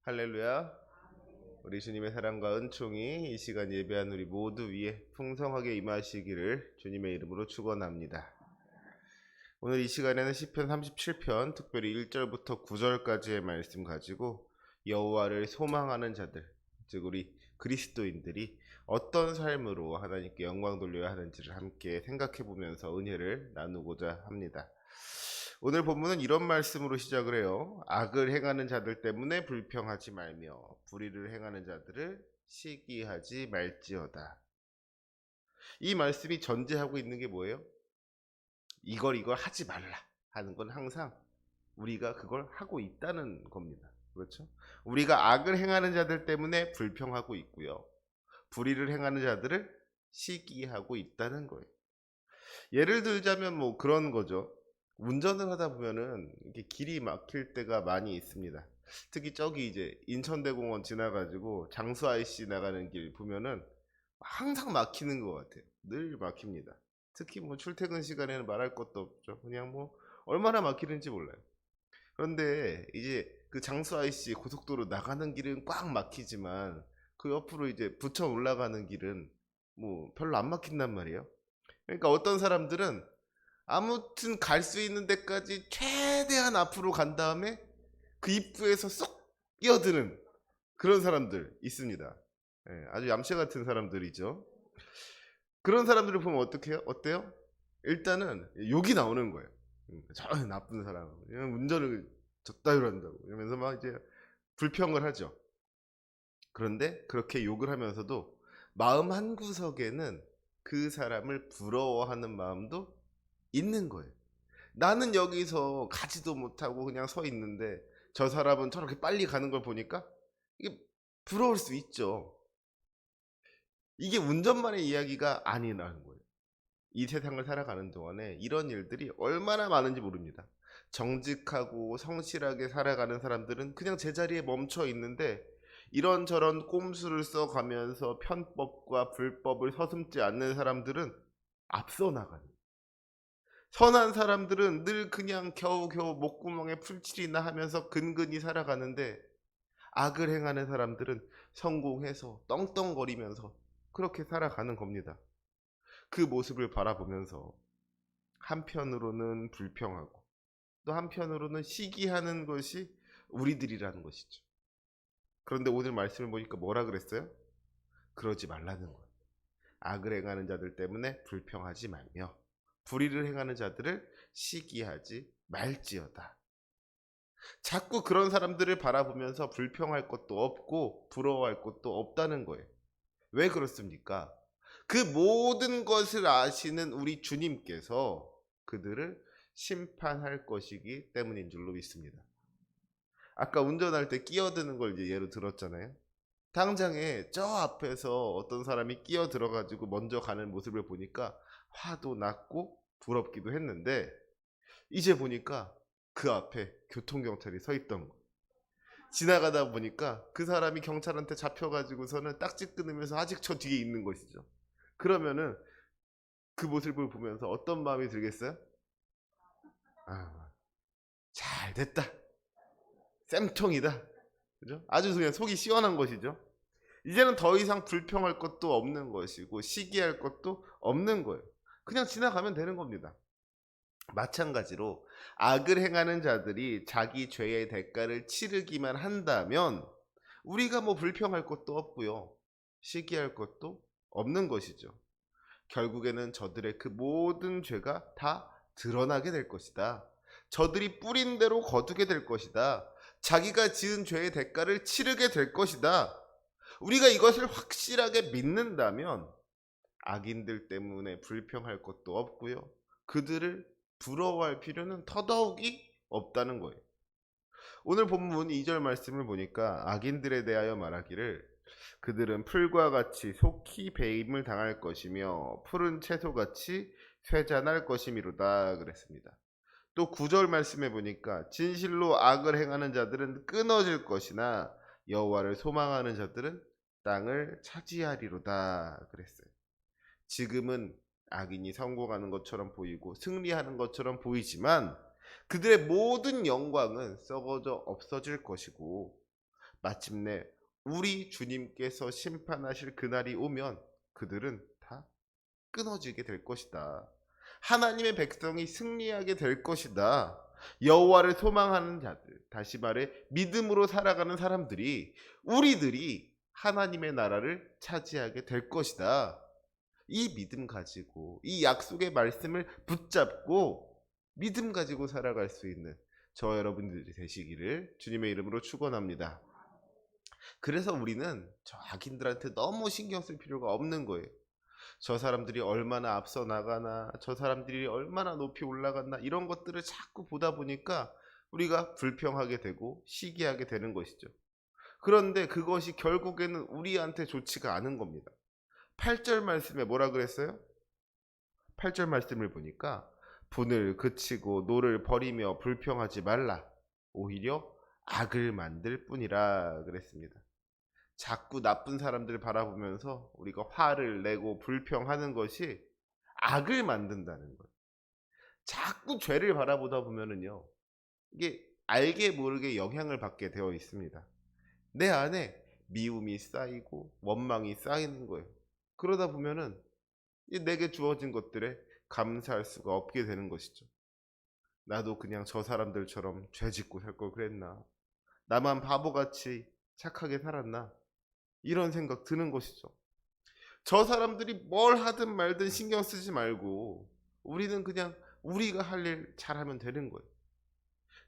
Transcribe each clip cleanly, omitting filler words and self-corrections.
할렐루야. 우리 주님의 사랑과 은총이 이 시간 예배한 우리 모두 위에 풍성하게 임하시기를 주님의 이름으로 축원합니다. 오늘 이 시간에는 시편 37편 특별히 1절부터 9절까지의 말씀 가지고 여호와를 소망하는 자들, 즉 우리 그리스도인들이 어떤 삶으로 하나님께 영광 돌려야 하는지를 함께 생각해 보면서 은혜를 나누고자 합니다. 오늘 본문은 이런 말씀으로 시작을 해요. 악을 행하는 자들 때문에 불평하지 말며 불의를 행하는 자들을 시기하지 말지어다. 이 말씀이 전제하고 있는 게 뭐예요? 이걸 하지 말라 하는 건 항상 우리가 그걸 하고 있다는 겁니다. 그렇죠? 우리가 악을 행하는 자들 때문에 불평하고 있고요. 불의를 행하는 자들을 시기하고 있다는 거예요. 예를 들자면 뭐 그런 거죠. 운전을 하다 보면은 이렇게 길이 막힐 때가 많이 있습니다. 특히 저기 이제 인천대공원 지나가지고 장수 IC 나가는 길 보면은 항상 막히는 것 같아요. 늘 막힙니다. 특히 뭐 출퇴근 시간에는 말할 것도 없죠. 그냥 뭐 얼마나 막히는지 몰라요. 그런데 이제 그 장수 IC 고속도로 나가는 길은 꽉 막히지만 그 옆으로 이제 부천 올라가는 길은 뭐 별로 안 막힌단 말이에요. 그러니까 어떤 사람들은 아무튼 갈 수 있는 데까지 최대한 앞으로 간 다음에 그 입구에서 쏙 끼어드는 그런 사람들 있습니다. 예, 아주 얌체 같은 사람들이죠. 그런 사람들을 보면 어때요? 일단은 욕이 나오는 거예요. 저 나쁜 사람, 운전을 저따위로 한다고 이러면서 막 이제 불평을 하죠. 그런데 그렇게 욕을 하면서도 마음 한구석에는 그 사람을 부러워하는 마음도 있는 거예요. 나는 여기서 가지도 못하고 그냥 서 있는데 저 사람은 저렇게 빨리 가는 걸 보니까 이게 부러울 수 있죠. 이게 운전만의 이야기가 아니라는 거예요. 이 세상을 살아가는 동안에 이런 일들이 얼마나 많은지 모릅니다. 정직하고 성실하게 살아가는 사람들은 그냥 제자리에 멈춰 있는데 이런저런 꼼수를 써가면서 편법과 불법을 서슴지 않는 사람들은 앞서 나가는, 선한 사람들은 늘 그냥 겨우겨우 목구멍에 풀칠이나 하면서 근근히 살아가는데 악을 행하는 사람들은 성공해서 떵떵거리면서 그렇게 살아가는 겁니다. 그 모습을 바라보면서 한편으로는 불평하고 또 한편으로는 시기하는 것이 우리들이라는 것이죠. 그런데 오늘 말씀을 보니까 뭐라 그랬어요? 그러지 말라는 거예요. 악을 행하는 자들 때문에 불평하지 말며 불의를 행하는 자들을 시기하지 말지어다. 자꾸 그런 사람들을 바라보면서 불평할 것도 없고 부러워할 것도 없다는 거예요. 왜 그렇습니까? 그 모든 것을 아시는 우리 주님께서 그들을 심판할 것이기 때문인 줄로 믿습니다. 아까 운전할 때 끼어드는 걸 이제 예로 들었잖아요. 당장에 저 앞에서 어떤 사람이 끼어 들어가지고 먼저 가는 모습을 보니까 화도 났고 부럽기도 했는데 이제 보니까 그 앞에 교통경찰이 서 있던 거. 지나가다 보니까 그 사람이 경찰한테 잡혀가지고서는 딱지 끊으면서 아직 저 뒤에 있는 것이죠. 그러면은 그 모습을 보면서 어떤 마음이 들겠어요? 아, 잘 됐다. 쌤통이다. 그죠? 아주 그냥 속이 시원한 것이죠. 이제는 더 이상 불평할 것도 없는 것이고 시기할 것도 없는 거예요. 그냥 지나가면 되는 겁니다. 마찬가지로 악을 행하는 자들이 자기 죄의 대가를 치르기만 한다면 우리가 뭐 불평할 것도 없고요. 시기할 것도 없는 것이죠. 결국에는 저들의 그 모든 죄가 다 드러나게 될 것이다. 저들이 뿌린 대로 거두게 될 것이다. 자기가 지은 죄의 대가를 치르게 될 것이다. 우리가 이것을 확실하게 믿는다면 악인들 때문에 불평할 것도 없고요. 그들을 부러워할 필요는 더더욱이 없다는 거예요. 오늘 본문 2절 말씀을 보니까 악인들에 대하여 말하기를 그들은 풀과 같이 속히 배임을 당할 것이며 푸른 채소같이 쇠잔할 것이미로다 그랬습니다. 또 9절 말씀해 보니까 진실로 악을 행하는 자들은 끊어질 것이나 여호와를 소망하는 자들은 땅을 차지하리로다 그랬어요. 지금은 악인이 성공하는 것처럼 보이고 승리하는 것처럼 보이지만 그들의 모든 영광은 썩어져 없어질 것이고 마침내 우리 주님께서 심판하실 그날이 오면 그들은 다 끊어지게 될 것이다. 하나님의 백성이 승리하게 될 것이다. 여호와를 소망하는 자들, 다시 말해 믿음으로 살아가는 사람들이, 우리들이 하나님의 나라를 차지하게 될 것이다. 이 믿음 가지고, 이 약속의 말씀을 붙잡고 믿음 가지고 살아갈 수 있는 저와 여러분들이 되시기를 주님의 이름으로 축원합니다. 그래서 우리는 저 악인들한테 너무 신경 쓸 필요가 없는 거예요. 저 사람들이 얼마나 앞서 나가나, 저 사람들이 얼마나 높이 올라갔나, 이런 것들을 자꾸 보다 보니까 우리가 불평하게 되고 시기하게 되는 것이죠. 그런데 그것이 결국에는 우리한테 좋지가 않은 겁니다. 8절 말씀에 뭐라 그랬어요? 8절 말씀을 보니까 분을 그치고 노를 버리며 불평하지 말라. 오히려 악을 만들 뿐이라 그랬습니다. 자꾸 나쁜 사람들 바라보면서 우리가 화를 내고 불평하는 것이 악을 만든다는 거예요. 자꾸 죄를 바라보다 보면은요, 이게 알게 모르게 영향을 받게 되어 있습니다. 내 안에 미움이 쌓이고 원망이 쌓이는 거예요. 그러다 보면은 내게 주어진 것들에 감사할 수가 없게 되는 것이죠. 나도 그냥 저 사람들처럼 죄 짓고 살 걸 그랬나? 나만 바보같이 착하게 살았나? 이런 생각 드는 것이죠. 저 사람들이 뭘 하든 말든 신경 쓰지 말고 우리는 그냥 우리가 할 일 잘하면 되는 거예요.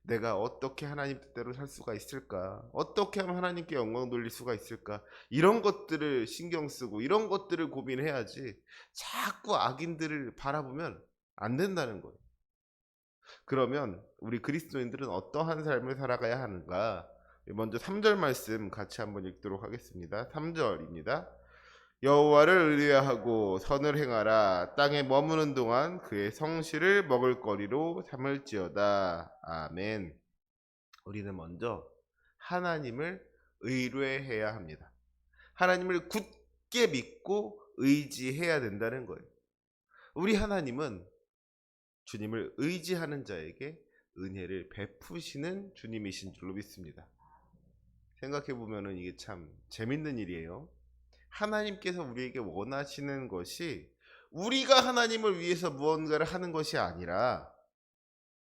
내가 어떻게 하나님 뜻대로 살 수가 있을까? 어떻게 하면 하나님께 영광 돌릴 수가 있을까? 이런 것들을 신경 쓰고 이런 것들을 고민해야지 자꾸 악인들을 바라보면 안 된다는 거예요. 그러면 우리 그리스도인들은 어떠한 삶을 살아가야 하는가? 먼저 3절 말씀 같이 한번 읽도록 하겠습니다. 3절입니다. 여호와를 의뢰하고 선을 행하라. 땅에 머무는 동안 그의 성실을 먹을거리로 삼을지어다. 아멘. 우리는 먼저 하나님을 의뢰해야 합니다. 하나님을 굳게 믿고 의지해야 된다는 거예요. 우리 하나님은 주님을 의지하는 자에게 은혜를 베푸시는 주님이신 줄로 믿습니다. 생각해 보면은 이게 참 재밌는 일이에요. 하나님께서 우리에게 원하시는 것이 우리가 하나님을 위해서 무언가를 하는 것이 아니라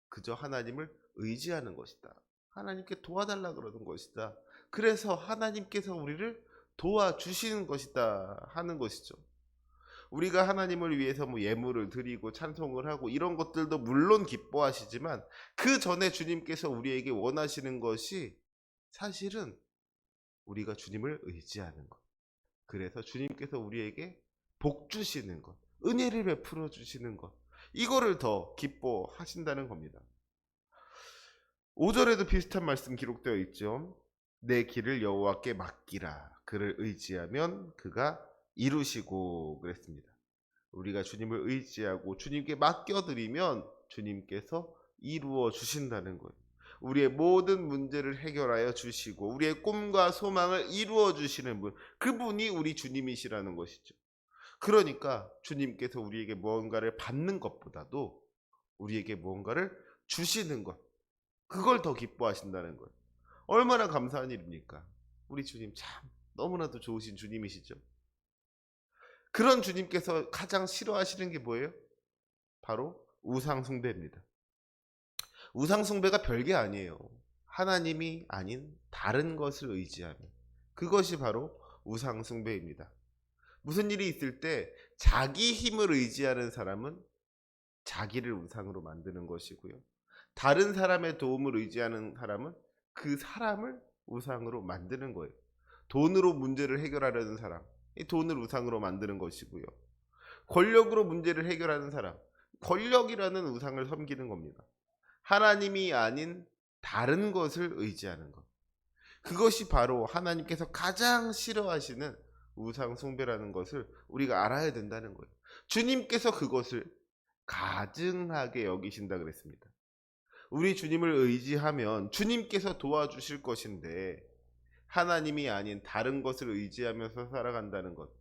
그저 하나님을 의지하는 것이다. 하나님께 도와달라 그러는 것이다. 그래서 하나님께서 우리를 도와주시는 것이다 하는 것이죠. 우리가 하나님을 위해서 뭐 예물을 드리고 찬송을 하고 이런 것들도 물론 기뻐하시지만 그 전에 주님께서 우리에게 원하시는 것이 사실은 우리가 주님을 의지하는 것. 그래서 주님께서 우리에게 복 주시는 것, 은혜를 베풀어 주시는 것, 이거를 더 기뻐하신다는 겁니다. 5절에도 비슷한 말씀 기록되어 있죠. 내 길을 여호와께 맡기라. 그를 의지하면 그가 이루시고 그랬습니다. 우리가 주님을 의지하고 주님께 맡겨드리면 주님께서 이루어 주신다는 거예요. 우리의 모든 문제를 해결하여 주시고 우리의 꿈과 소망을 이루어 주시는 분, 그분이 우리 주님이시라는 것이죠. 그러니까 주님께서 우리에게 무언가를 받는 것보다도 우리에게 무언가를 주시는 것, 그걸 더 기뻐하신다는 거예요. 얼마나 감사한 일입니까? 우리 주님 참 너무나도 좋으신 주님이시죠. 그런 주님께서 가장 싫어하시는 게 뭐예요? 바로 우상 숭배입니다. 우상 숭배가 별게 아니에요. 하나님이 아닌 다른 것을 의지하면 그것이 바로 우상 숭배입니다. 무슨 일이 있을 때 자기 힘을 의지하는 사람은 자기를 우상으로 만드는 것이고요. 다른 사람의 도움을 의지하는 사람은 그 사람을 우상으로 만드는 거예요. 돈으로 문제를 해결하려는 사람, 이 돈을 우상으로 만드는 것이고요. 권력으로 문제를 해결하는 사람, 권력이라는 우상을 섬기는 겁니다. 하나님이 아닌 다른 것을 의지하는 것. 그것이 바로 하나님께서 가장 싫어하시는 우상 숭배라는 것을 우리가 알아야 된다는 거예요. 주님께서 그것을 가증하게 여기신다 그랬습니다. 우리 주님을 의지하면 주님께서 도와주실 것인데 하나님이 아닌 다른 것을 의지하면서 살아간다는 것.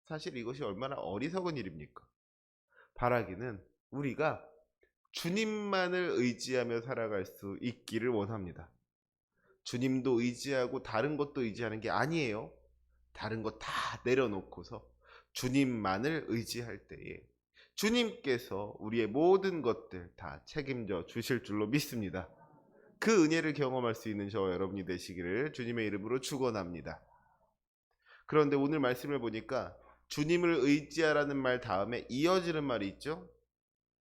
사실 이것이 얼마나 어리석은 일입니까? 바라기는 우리가 주님만을 의지하며 살아갈 수 있기를 원합니다. 주님도 의지하고 다른 것도 의지하는 게 아니에요. 다른 거 다 내려놓고서 주님만을 의지할 때에 주님께서 우리의 모든 것들 다 책임져 주실 줄로 믿습니다. 그 은혜를 경험할 수 있는 저와 여러분이 되시기를 주님의 이름으로 축원합니다. 그런데 오늘 말씀을 보니까 주님을 의지하라는 말 다음에 이어지는 말이 있죠.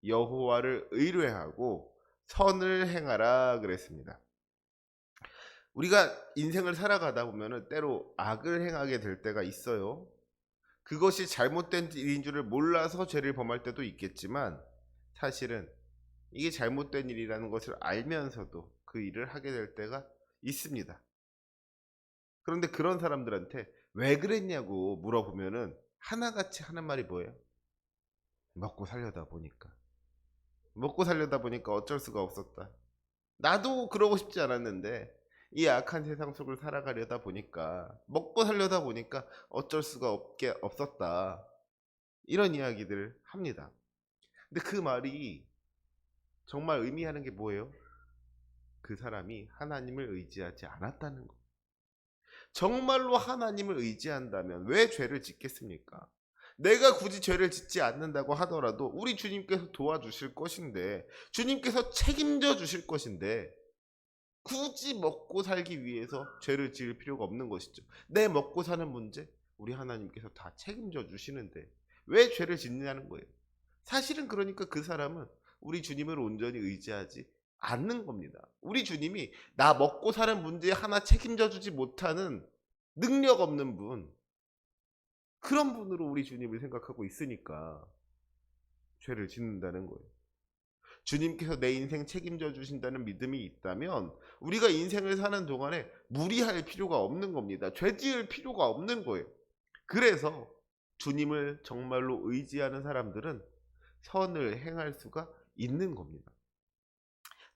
여호와를 의뢰하고 선을 행하라 그랬습니다. 우리가 인생을 살아가다 보면은 때로 악을 행하게 될 때가 있어요. 그것이 잘못된 일인 줄을 몰라서 죄를 범할 때도 있겠지만 사실은 이게 잘못된 일이라는 것을 알면서도 그 일을 하게 될 때가 있습니다. 그런데 그런 사람들한테 왜 그랬냐고 물어보면은 하나같이 하는 말이 뭐예요? 먹고 살려다 보니까. 먹고 살려다 보니까 어쩔 수가 없었다. 나도 그러고 싶지 않았는데 이 악한 세상 속을 살아가려다 보니까 먹고 살려다 보니까 어쩔 수가 없었다. 이런 이야기들을 합니다. 근데 그 말이 정말 의미하는 게 뭐예요? 그 사람이 하나님을 의지하지 않았다는 거. 정말로 하나님을 의지한다면 왜 죄를 짓겠습니까? 내가 굳이 죄를 짓지 않는다고 하더라도 우리 주님께서 도와주실 것인데, 주님께서 책임져 주실 것인데 굳이 먹고 살기 위해서 죄를 지을 필요가 없는 것이죠. 내 먹고 사는 문제 우리 하나님께서 다 책임져 주시는데 왜 죄를 짓느냐는 거예요. 사실은 그러니까 그 사람은 우리 주님을 온전히 의지하지 않는 겁니다. 우리 주님이 나 먹고 사는 문제 하나 책임져 주지 못하는 능력 없는 분, 그런 분으로 우리 주님을 생각하고 있으니까 죄를 짓는다는 거예요. 주님께서 내 인생 책임져 주신다는 믿음이 있다면 우리가 인생을 사는 동안에 무리할 필요가 없는 겁니다. 죄 지을 필요가 없는 거예요. 그래서 주님을 정말로 의지하는 사람들은 선을 행할 수가 있는 겁니다.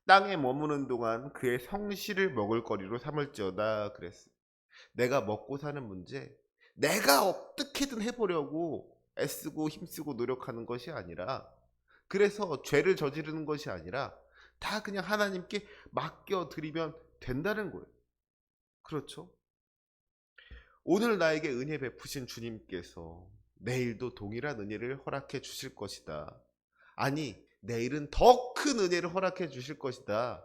땅에 머무는 동안 그의 성실을 먹을거리로 삼을지어다 그랬어요. 내가 먹고 사는 문제, 내가 어떻게든 해보려고 애쓰고 힘쓰고 노력하는 것이 아니라, 그래서 죄를 저지르는 것이 아니라 다 그냥 하나님께 맡겨드리면 된다는 거예요. 그렇죠? 오늘 나에게 은혜 베푸신 주님께서 내일도 동일한 은혜를 허락해 주실 것이다. 아니, 내일은 더 큰 은혜를 허락해 주실 것이다.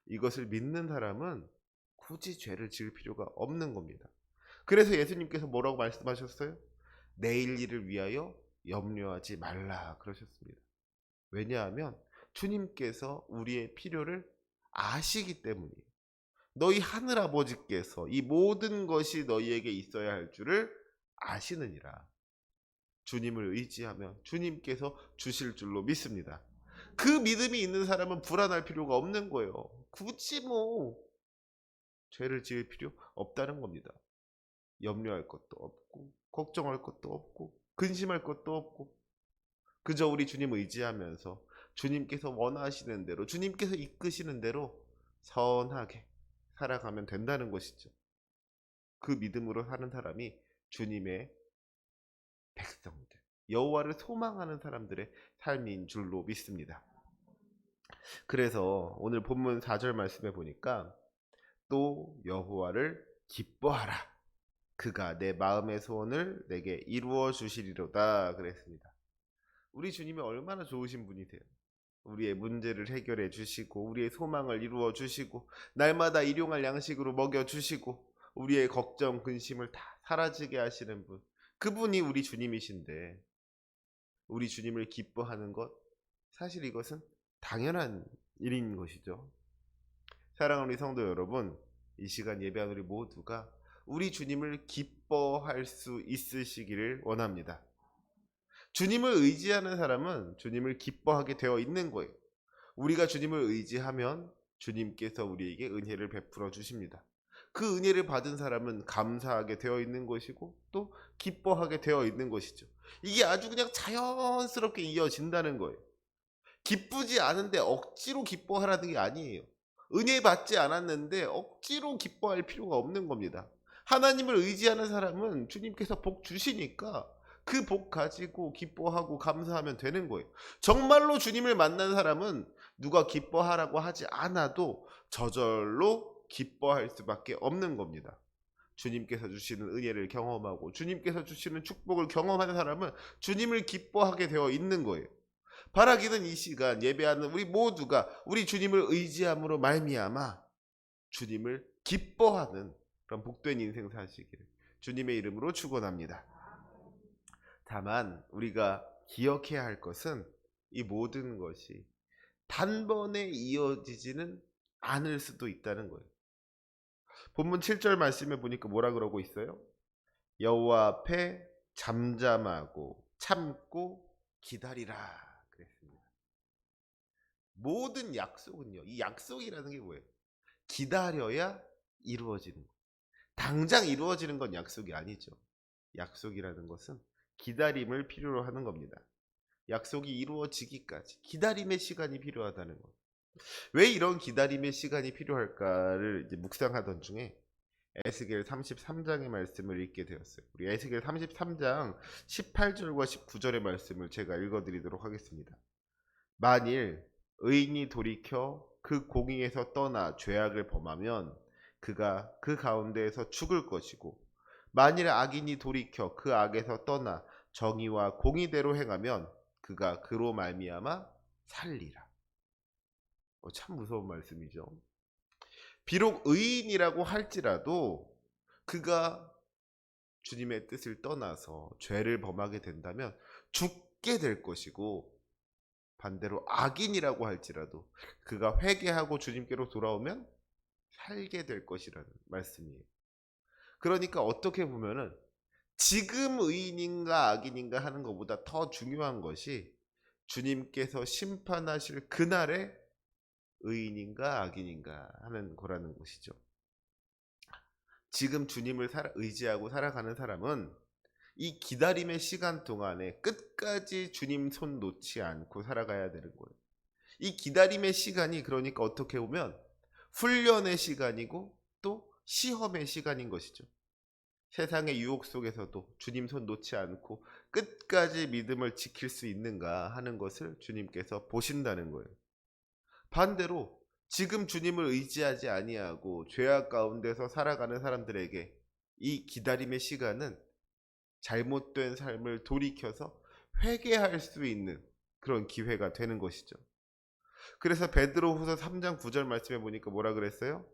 이것을 믿는 사람은 굳이 죄를 지을 필요가 없는 겁니다. 그래서 예수님께서 뭐라고 말씀하셨어요? 내일 일을 위하여 염려하지 말라 그러셨습니다. 왜냐하면 주님께서 우리의 필요를 아시기 때문이에요. 너희 하늘아버지께서 이 모든 것이 너희에게 있어야 할 줄을 아시느니라. 주님을 의지하면 주님께서 주실 줄로 믿습니다. 그 믿음이 있는 사람은 불안할 필요가 없는 거예요. 굳이 죄를 지을 필요 없다는 겁니다. 염려할 것도 없고 걱정할 것도 없고 근심할 것도 없고 그저 우리 주님 의지하면서 주님께서 원하시는 대로, 주님께서 이끄시는 대로 선하게 살아가면 된다는 것이죠. 그 믿음으로 사는 사람이 주님의 백성들, 여호와를 소망하는 사람들의 삶인 줄로 믿습니다. 그래서 오늘 본문 4절 말씀에 보니까 또 여호와를 기뻐하라. 그가 내 마음의 소원을 내게 이루어 주시리로다 그랬습니다. 우리 주님이 얼마나 좋으신 분이세요. 우리의 문제를 해결해 주시고 우리의 소망을 이루어 주시고 날마다 일용할 양식으로 먹여 주시고 우리의 걱정 근심을 다 사라지게 하시는 분, 그분이 우리 주님이신데 우리 주님을 기뻐하는 것, 사실 이것은 당연한 일인 것이죠. 사랑하는 우리 성도 여러분, 이 시간 예배한 우리 모두가 우리 주님을 기뻐할 수 있으시기를 원합니다. 주님을 의지하는 사람은 주님을 기뻐하게 되어 있는 거예요. 우리가 주님을 의지하면 주님께서 우리에게 은혜를 베풀어 주십니다. 그 은혜를 받은 사람은 감사하게 되어 있는 것이고 또 기뻐하게 되어 있는 것이죠. 이게 아주 그냥 자연스럽게 이어진다는 거예요. 기쁘지 않은데 억지로 기뻐하라는 게 아니에요. 은혜 받지 않았는데 억지로 기뻐할 필요가 없는 겁니다. 하나님을 의지하는 사람은 주님께서 복 주시니까 그 복 가지고 기뻐하고 감사하면 되는 거예요. 정말로 주님을 만난 사람은 누가 기뻐하라고 하지 않아도 저절로 기뻐할 수밖에 없는 겁니다. 주님께서 주시는 은혜를 경험하고 주님께서 주시는 축복을 경험하는 사람은 주님을 기뻐하게 되어 있는 거예요. 바라기는 이 시간 예배하는 우리 모두가 우리 주님을 의지함으로 말미암아 주님을 기뻐하는 그런 복된 인생 사시기를 주님의 이름으로 축원합니다. 다만 우리가 기억해야 할 것은 이 모든 것이 단번에 이어지지는 않을 수도 있다는 거예요. 본문 7절 말씀에 보니까 뭐라 그러고 있어요? 여호와 앞에 잠잠하고 참고 기다리라 그랬습니다. 모든 약속은요, 이 약속이라는 게 뭐예요? 기다려야 이루어지는 거예요. 당장 이루어지는 건 약속이 아니죠. 약속이라는 것은 기다림을 필요로 하는 겁니다. 약속이 이루어지기까지 기다림의 시간이 필요하다는 것. 왜 이런 기다림의 시간이 필요할까를 이제 묵상하던 중에 에스겔 33장의 말씀을 읽게 되었어요. 우리 에스겔 33장 18절과 19절의 말씀을 제가 읽어드리도록 하겠습니다. 만일 의인이 돌이켜 그 공의에서 떠나 죄악을 범하면 그가 그 가운데에서 죽을 것이고 만일 악인이 돌이켜 그 악에서 떠나 정의와 공의대로 행하면 그가 그로 말미암아 살리라. 참 무서운 말씀이죠. 비록 의인이라고 할지라도 그가 주님의 뜻을 떠나서 죄를 범하게 된다면 죽게 될 것이고 반대로 악인이라고 할지라도 그가 회개하고 주님께로 돌아오면 살게 될 것이라는 말씀이에요. 그러니까 어떻게 보면은 지금 의인인가 악인인가 하는 것보다 더 중요한 것이 주님께서 심판하실 그날에 의인인가 악인인가 하는 거라는 것이죠. 지금 주님을 의지하고 살아가는 사람은 이 기다림의 시간 동안에 끝까지 주님 손 놓지 않고 살아가야 되는 거예요. 이 기다림의 시간이 그러니까 어떻게 보면 훈련의 시간이고 또 시험의 시간인 것이죠. 세상의 유혹 속에서도 주님 손 놓지 않고 끝까지 믿음을 지킬 수 있는가 하는 것을 주님께서 보신다는 거예요. 반대로 지금 주님을 의지하지 아니하고 죄악 가운데서 살아가는 사람들에게 이 기다림의 시간은 잘못된 삶을 돌이켜서 회개할 수 있는 그런 기회가 되는 것이죠. 그래서 베드로후서 3장 9절 말씀에 보니까 뭐라 그랬어요?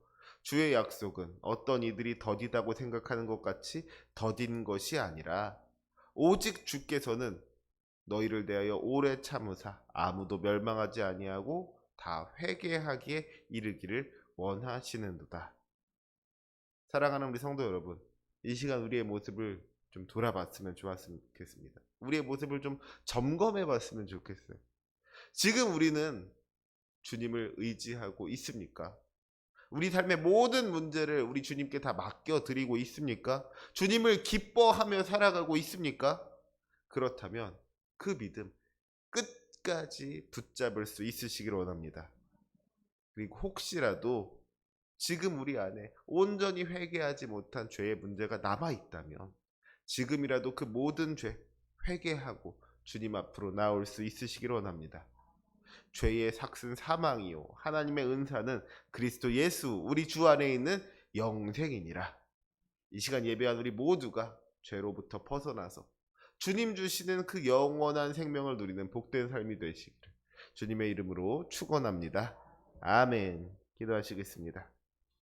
주의 약속은 어떤 이들이 더디다고 생각하는 것 같이 더딘 것이 아니라 오직 주께서는 너희를 대하여 오래 참으사 아무도 멸망하지 아니하고 다 회개하기에 이르기를 원하시는도다. 사랑하는 우리 성도 여러분, 이 시간 우리의 모습을 좀 돌아봤으면 좋겠습니다. 우리의 모습을 좀 점검해 봤으면 좋겠어요. 지금 우리는 주님을 의지하고 있습니까? 우리 삶의 모든 문제를 우리 주님께 다 맡겨드리고 있습니까? 주님을 기뻐하며 살아가고 있습니까? 그렇다면 그 믿음 끝까지 붙잡을 수 있으시길 원합니다. 그리고 혹시라도 지금 우리 안에 온전히 회개하지 못한 죄의 문제가 남아있다면 지금이라도 그 모든 죄 회개하고 주님 앞으로 나올 수 있으시길 원합니다. 죄의 삭은 사망이요 하나님의 은사는 그리스도 예수 우리 주 안에 있는 영생이니라. 이 시간 예배한 우리 모두가 죄로부터 벗어나서 주님 주시는 그 영원한 생명을 누리는 복된 삶이 되시기를 주님의 이름으로 축원합니다. 아멘. 기도하시겠습니다.